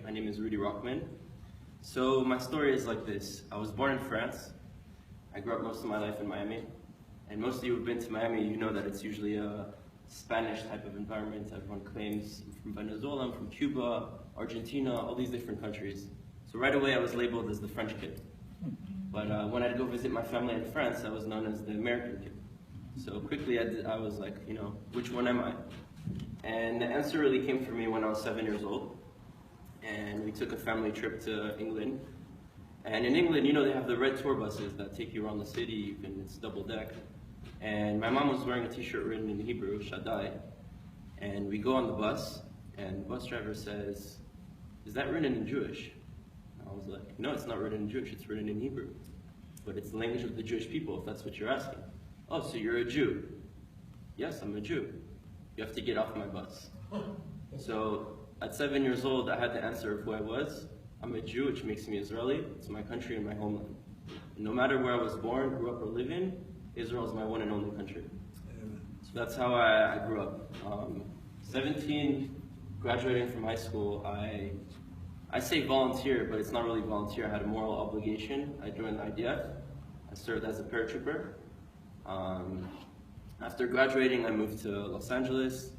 My name is Rudy Rochman. So my story is like this. I was born in France. I grew up most of my life in Miami. And most of you who have been to Miami, you know that it's usually a Spanish type of environment. Everyone claims I'm from Venezuela, I'm from Cuba, Argentina, all these different countries. So right away I was labeled as the French kid. But when I'd go visit my family in France, I was known as the American kid. So quickly I was like, which one am I? And the answer really came for me when I was 7 years old. And we took a family trip to England. And in England, they have the red tour buses that take you around the city, and it's double deck. And my mom was wearing a t-shirt written in Hebrew, Shaddai. And we go on the bus, and the bus driver says, "Is that written in Jewish?" And I was like, "No, it's not written in Jewish, it's written in Hebrew. But it's the language of the Jewish people, if that's what you're asking." "Oh, so you're a Jew?" "Yes, I'm a Jew." "You have to get off my bus." So at 7 years old, I had the answer of who I was. I'm a Jew, which makes me Israeli. It's my country and my homeland. And no matter where I was born, grew up, or live in, Israel is my one and only country. So that's how I grew up. 17, graduating from high school, I say volunteer, but it's not really volunteer. I had a moral obligation. I joined the IDF. I served as a paratrooper. After graduating, I moved to Los Angeles,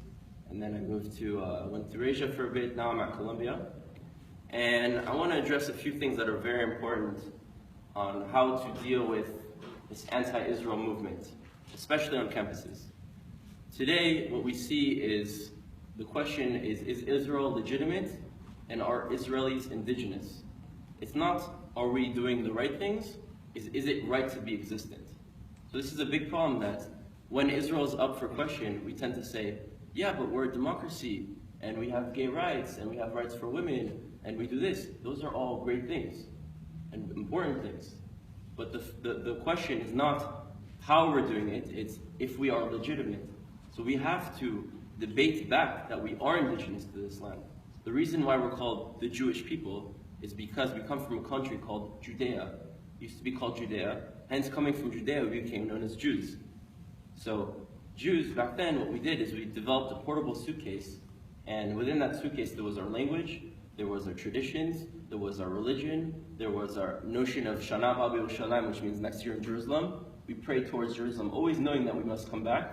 and then I went through Asia for a bit. Now I'm at Columbia. And I want to address a few things that are very important on how to deal with this anti-Israel movement, especially on campuses. Today, what we see is, the question is Israel legitimate, and are Israelis indigenous? It's not, are we doing the right things? Is it right to be existent? So this is a big problem that when Israel is up for question, we tend to say, yeah, but we're a democracy, and we have gay rights, and we have rights for women, and we do this. Those are all great things and important things. But the question is not how we're doing it, it's if we are legitimate. So we have to debate back that we are indigenous to this land. The reason why we're called the Jewish people is because we come from a country called Judea. It used to be called Judea, hence coming from Judea we became known as Jews. So Jews, back then, what we did is we developed a portable suitcase, and within that suitcase there was our language, there was our traditions, there was our religion, there was our notion of Shana Haba B'Yerushalayim, which means next year in Jerusalem. We prayed towards Jerusalem, always knowing that we must come back.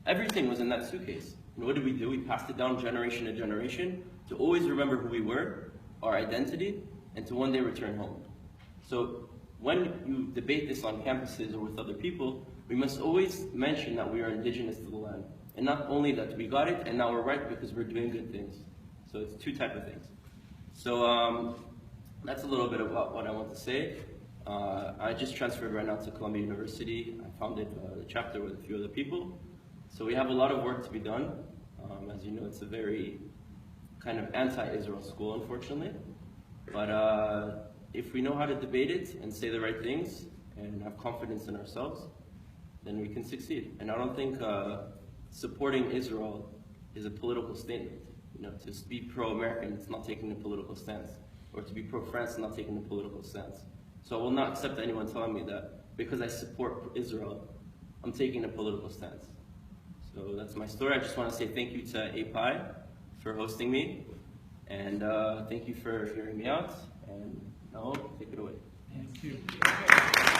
Everything was in that suitcase. And what did? We passed it down generation to generation to always remember who we were, our identity, and to one day return home. So when you debate this on campuses or with other people, we must always mention that we are indigenous to the land. And not only that we got it, and now we're right because we're doing good things. So it's two types of things. So that's a little bit about what I want to say. I just transferred right now to Columbia University. I founded the chapter with a few other people. So we have a lot of work to be done. As you know, it's a very kind of anti-Israel school, unfortunately. But if we know how to debate it and say the right things and have confidence in ourselves, then we can succeed. And I don't think supporting Israel is a political statement. To be pro-American, it's not taking a political stance. Or to be pro-France, it's not taking a political stance. So I will not accept anyone telling me that because I support Israel, I'm taking a political stance. So that's my story. I just want to say thank you to API for hosting me. And thank you for hearing me out. And now, take it away. Thank you.